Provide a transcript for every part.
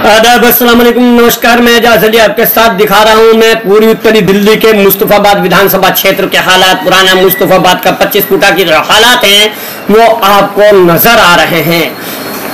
आदाब, अस्सलाम वालेकुम, नमस्कार। मैं एजाज अली आपके साथ दिखा रहा हूं मैं पूरी उत्तरी दिल्ली के मुस्तफाबाद विधानसभा क्षेत्र के हालात। पुराना मुस्तफाबाद का 25 फुटा की जो हालात हैं वो आपको नजर आ रहे हैं।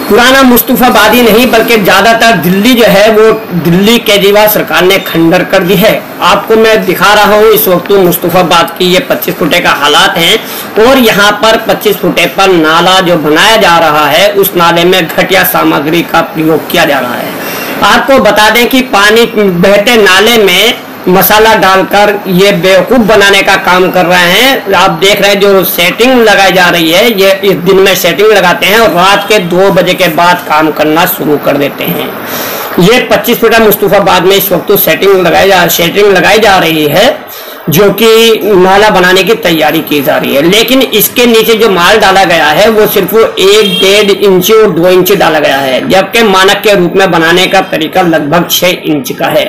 पुराना मुस्तफाबाद ही नहीं बल्कि ज्यादातर दिल्ली जो है वो दिल्ली केजरीवाल सरकार ने खंडर कर दी है। आपको मैं दिखा रहा हूँ इस वक्त मुस्तफाबाद की ये 25 फुटे का हालात हैं और यहाँ पर 25 फुटे पर नाला जो बनाया जा रहा है उस नाले में घटिया सामग्री का प्रयोग किया जा रहा है। आपको बता दें कि पानी बहते नाले में मसाला डालकर ये बेवकूफ बनाने का काम कर रहे हैं। आप देख रहे हैं जो सेटिंग लगाई जा रही है, ये इस दिन में सेटिंग लगाते हैं और रात के 2 बजे के बाद काम करना शुरू कर देते हैं। ये 25 फुटा मुस्तफाबाद में इस वक्त सेटिंग लगाई जा रही है जो कि नाला बनाने की तैयारी की जा रही है। लेकिन इसके नीचे जो माल डाला गया है वो सिर्फ 1-1.5 इंच और 2 इंच डाला गया है, जबकि मानक के रूप में बनाने का तरीका लगभग 6 इंच का है।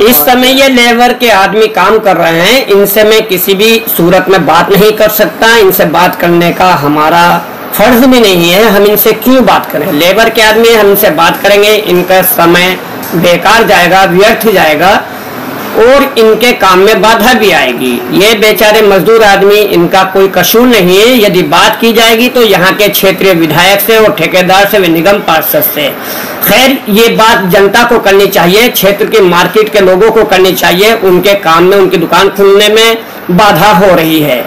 इस समय ये लेबर के आदमी काम कर रहे हैं, इनसे मैं किसी भी सूरत में बात नहीं कर सकता। इनसे बात करने का हमारा फर्ज भी नहीं है, हम इनसे क्यों बात करें। लेबर के आदमी हम इनसे बात करेंगे, इनका समय बेकार जाएगा, व्यर्थ जाएगा और इनके काम में बाधा भी आएगी। ये बेचारे मजदूर आदमी, इनका कोई कसूर नहीं है। यदि बात की जाएगी तो यहाँ के क्षेत्रीय विधायक से और ठेकेदार से व निगम पार्षद से। खैर, ये बात जनता को करनी चाहिए, क्षेत्र की मार्केट के लोगों को करनी चाहिए। उनके काम में, उनकी दुकान खुलने में बाधा हो रही है।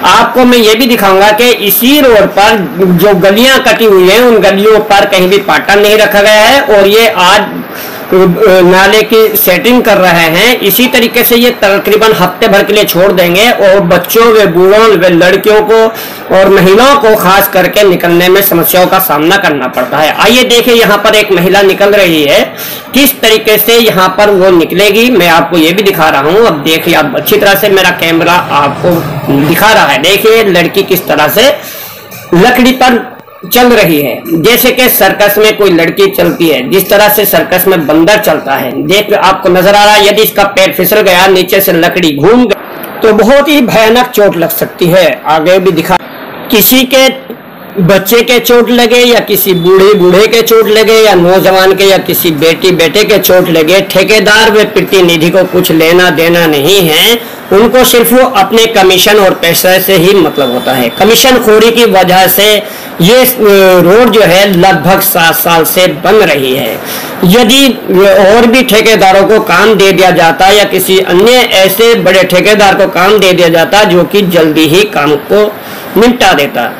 आपको मैं ये भी दिखाऊंगा कि इसी रोड पर जो गलियां कटी हुई हैं उन गलियों पर कहीं भी पाटा नहीं रखा गया है और ये आज नाले की सेटिंग कर रहे हैं। इसी तरीके से ये तकरीबन हफ्ते भर के लिए छोड़ देंगे और बच्चों व बूढ़ों व लड़कियों को और महिलाओं को खास करके निकलने में समस्याओं का सामना करना पड़ता है। आइए देखिए, यहाँ पर एक महिला निकल रही है, किस तरीके से यहाँ पर वो निकलेगी मैं आपको ये भी दिखा रहा हूँ। अब देखिए, आप अच्छी तरह से मेरा कैमरा आपको दिखा रहा है। देखिए लड़की किस तरह से लकड़ी पर चल रही है, जैसे कि सर्कस में कोई लड़की चलती है, जिस तरह से सर्कस में बंदर चलता है। देख आपको नजर आ रहा है, यदि इसका पैर फिसल गया, नीचे से लकड़ी घूम गई तो बहुत ही भयानक चोट लग सकती है। आगे भी दिखा, किसी के बच्चे के चोट लगे या किसी बूढ़े के चोट लगे या नौजवान के या किसी बेटे के चोट लगे, ठेकेदार व प्रतिनिधि को कुछ लेना देना नहीं है। उनको सिर्फ अपने कमीशन और पैसे से ही मतलब होता है। कमीशन खोरी की वजह से ये रोड जो है लगभग 7 साल से बन रही है। यदि और भी ठेकेदारों को काम दे दिया जाता या किसी अन्य ऐसे बड़े ठेकेदार को काम दे दिया जाता जो कि जल्दी ही काम को निपटा देता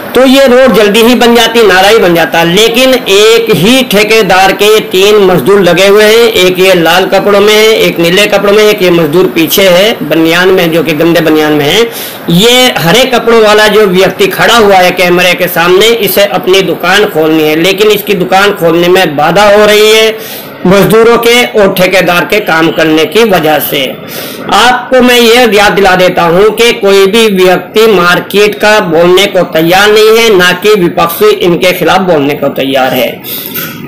तो ये रोड जल्दी ही बन जाती, नाला ही बन जाता। लेकिन एक ही ठेकेदार के 3 मजदूर लगे हुए हैं, एक ये लाल कपड़ों में है, एक नीले कपड़ों में, एक ये मजदूर पीछे है बनियान में, जो कि गंदे बनियान में है। ये हरे कपड़ों वाला जो व्यक्ति खड़ा हुआ है कैमरे के सामने, इसे अपनी दुकान खोलनी है, लेकिन इसकी दुकान खोलने में बाधा हो रही है मजदूरों के और ठेकेदार के काम करने की वजह से। आपको मैं ये याद दिला देता हूं कि कोई भी व्यक्ति मार्केट का बोलने को तैयार नहीं है, ना कि विपक्ष इनके खिलाफ बोलने को तैयार है।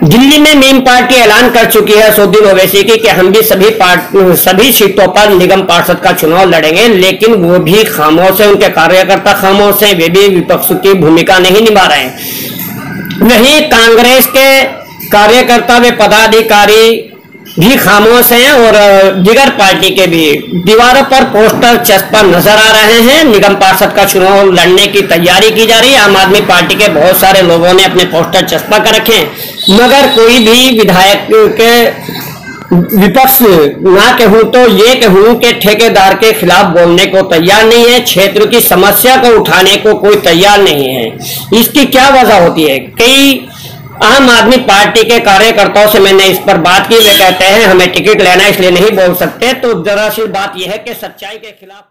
दिल्ली में नीम पार्टी ऐलान कर चुकी है सऊदी ओवैसी की कि हम भी सभी सीटों पर निगम पार्षद का चुनाव लड़ेंगे, लेकिन वो भी खामोश है, उनके कार्यकर्ता खामोश है, वे भी विपक्ष की भूमिका नहीं निभा रहे हैं। वहीं कांग्रेस के कार्यकर्ता व पदाधिकारी भी खामोश हैं और दिगर पार्टी के भी दीवारों पर पोस्टर चस्पा नजर आ रहे हैं। निगम पार्षद का चुनाव लड़ने की तैयारी की जा रही है। आम आदमी पार्टी के बहुत सारे लोगों ने अपने पोस्टर चस्पा कर रखे हैं, मगर कोई भी विधायक के विपक्ष ना कहूं तो ये कहूं कि ठेकेदार के खिलाफ बोलने को तैयार नहीं है, क्षेत्र की समस्या को उठाने को कोई तैयार नहीं है। इसकी क्या वजह होती है? कई आम आदमी पार्टी के कार्यकर्ताओं से मैंने इस पर बात की, वे कहते हैं हमें टिकट लेना इसलिए नहीं बोल सकते। तो दरअसल बात यह है कि सच्चाई के खिलाफ